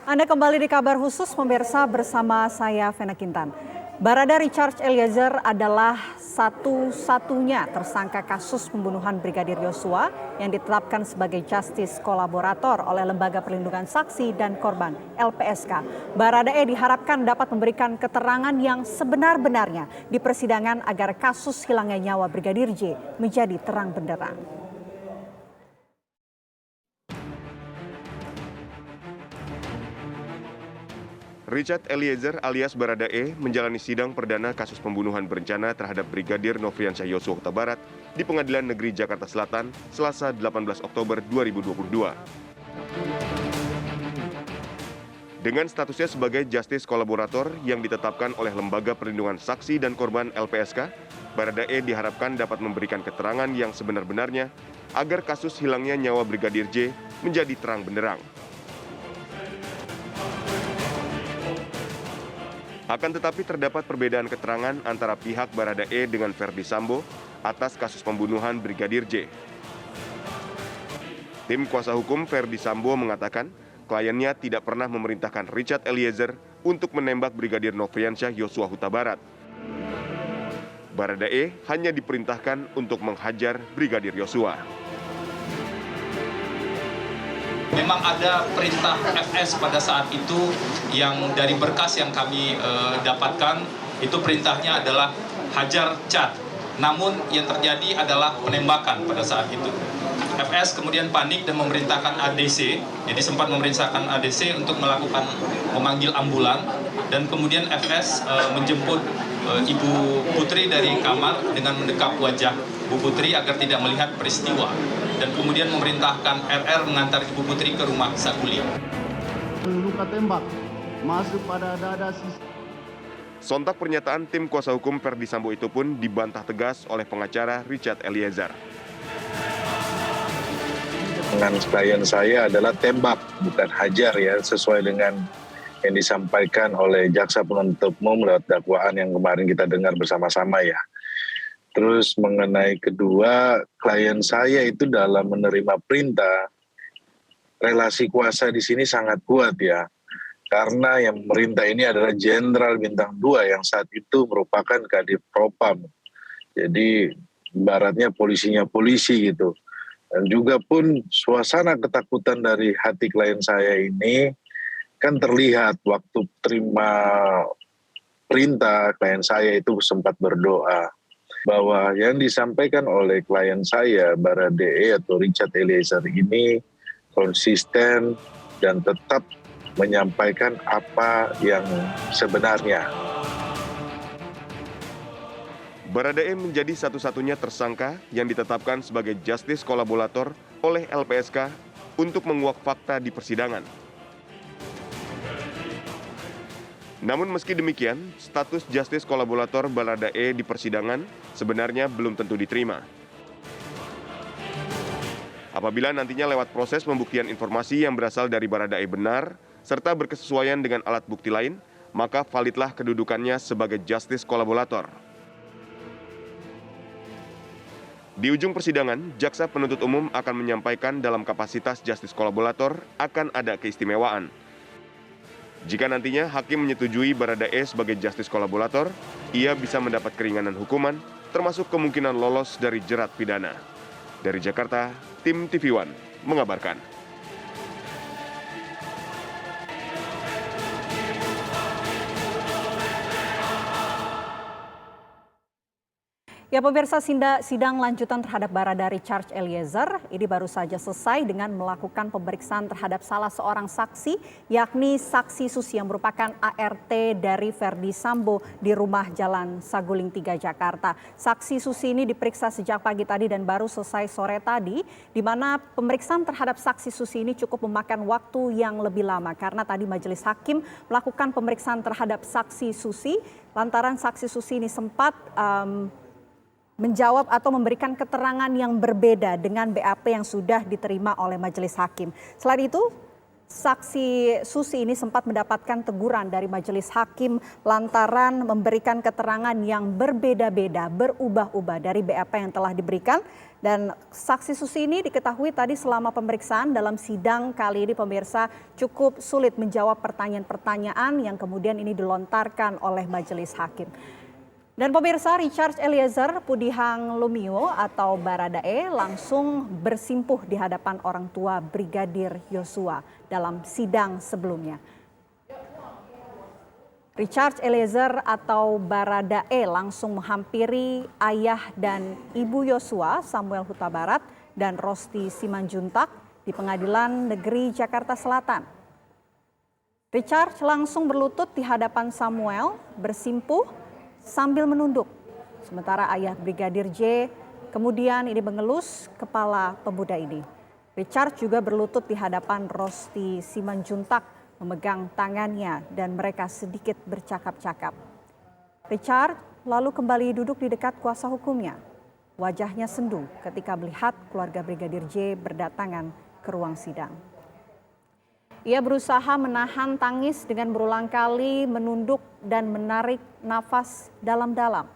Anda kembali di kabar khusus pemirsa bersama saya Vena Kintan. Barada Richard Eliezer adalah satu-satunya tersangka kasus pembunuhan Brigadir Yosua yang ditetapkan sebagai justice kolaborator oleh Lembaga Perlindungan Saksi dan Korban (LPSK). Baradae diharapkan dapat memberikan keterangan yang sebenar-benarnya di persidangan agar kasus hilangnya nyawa Brigadir J menjadi terang benderang. Richard Eliezer alias Baradae menjalani sidang perdana kasus pembunuhan berencana terhadap Brigadir Nofriansyah Yosua Huta Barat di Pengadilan Negeri Jakarta Selatan, Selasa 18 Oktober 2022. Dengan statusnya sebagai justice kolaborator yang ditetapkan oleh Lembaga Perlindungan Saksi dan Korban (LPSK), Baradae diharapkan dapat memberikan keterangan yang sebenar-benarnya agar kasus hilangnya nyawa Brigadir J menjadi terang benderang. Akan tetapi terdapat perbedaan keterangan antara pihak Baradae dengan Ferdy Sambo atas kasus pembunuhan Brigadir J. Tim kuasa hukum Ferdy Sambo mengatakan kliennya tidak pernah memerintahkan Richard Eliezer untuk menembak Brigadir Nofriansyah Yosua Huta Barat. Baradae hanya diperintahkan untuk menghajar Brigadir Yosua. Memang ada perintah FS pada saat itu yang dari berkas yang kami dapatkan, itu perintahnya adalah hajar Cat. Namun yang terjadi adalah penembakan pada saat itu. FS kemudian panik dan memerintahkan ADC, jadi sempat memerintahkan ADC untuk memanggil ambulan, dan kemudian FS menjemput Ibu Putri dari kamar dengan mendekap wajah Bu Putri agar tidak melihat peristiwa, dan kemudian memerintahkan RR mengantar Ibu Putri ke rumah Saguling. Luka tembak masuk pada dada sisi. Sontak pernyataan tim kuasa hukum Ferdy Sambo itu pun dibantah tegas oleh pengacara Richard Eliezer. Dengan klien saya adalah tembak, bukan hajar ya, sesuai dengan yang disampaikan oleh jaksa penuntut umum lewat dakwaan yang kemarin kita dengar bersama-sama ya. Terus mengenai kedua, klien saya itu dalam menerima perintah, relasi kuasa di sini sangat kuat ya. Karena yang memerintah ini adalah Jenderal Bintang 2 yang saat itu merupakan Kadif Propam. Jadi ibaratnya polisinya polisi gitu. Dan juga pun suasana ketakutan dari hati klien saya ini kan terlihat waktu terima perintah, klien saya itu sempat berdoa bahwa yang disampaikan oleh klien saya, Baradae atau Richard Eliezer ini konsisten dan tetap menyampaikan apa yang sebenarnya. Baradae menjadi satu-satunya tersangka yang ditetapkan sebagai justice kolaborator oleh LPSK untuk menguak fakta di persidangan. Namun meski demikian, status justice kolaborator Baradae di persidangan sebenarnya belum tentu diterima. Apabila nantinya lewat proses pembuktian informasi yang berasal dari Baradae benar, serta berkesesuaian dengan alat bukti lain, maka validlah kedudukannya sebagai justice kolaborator. Di ujung persidangan, jaksa penuntut umum akan menyampaikan dalam kapasitas justice kolaborator akan ada keistimewaan. Jika nantinya hakim menyetujui Baradae sebagai justice kolaborator, ia bisa mendapat keringanan hukuman, termasuk kemungkinan lolos dari jerat pidana. Dari Jakarta, tim TV One mengabarkan. Ya pemirsa, sidang lanjutan terhadap Barada Richard Eliezer ini baru saja selesai dengan melakukan pemeriksaan terhadap salah seorang saksi, yakni saksi Susi yang merupakan ART dari Ferdy Sambo di rumah Jalan Saguling 3 Jakarta. Saksi Susi ini diperiksa sejak pagi tadi dan baru selesai sore tadi, di mana pemeriksaan terhadap saksi Susi ini cukup memakan waktu yang lebih lama karena tadi majelis hakim melakukan pemeriksaan terhadap saksi Susi lantaran saksi Susi ini sempat menjawab atau memberikan keterangan yang berbeda dengan BAP yang sudah diterima oleh majelis hakim. Selain itu, saksi Susi ini sempat mendapatkan teguran dari majelis hakim lantaran memberikan keterangan yang berbeda-beda, berubah-ubah dari BAP yang telah diberikan Dan saksi Susi ini diketahui tadi selama pemeriksaan dalam sidang kali ini pemirsa cukup sulit menjawab pertanyaan-pertanyaan yang kemudian ini dilontarkan oleh majelis hakim. Dan pemirsa, Richard Eliezer Pudihang Lumiu atau Baradae langsung bersimpuh di hadapan orang tua Brigadir Yosua dalam sidang sebelumnya. Richard Eliezer atau Baradae langsung menghampiri ayah dan ibu Yosua, Samuel Huta Barat dan Rosti Simanjuntak di Pengadilan Negeri Jakarta Selatan. Richard langsung berlutut di hadapan Samuel, bersimpuh sambil menunduk. Sementara ayah Brigadir J kemudian ini mengelus kepala pemuda ini. Richard juga berlutut di hadapan Rosti Simanjuntak, memegang tangannya dan mereka sedikit bercakap-cakap. Richard lalu kembali duduk di dekat kuasa hukumnya. Wajahnya sendu ketika melihat keluarga Brigadir J berdatangan ke ruang sidang. Ia berusaha menahan tangis dengan berulang kali menunduk dan menarik nafas dalam-dalam.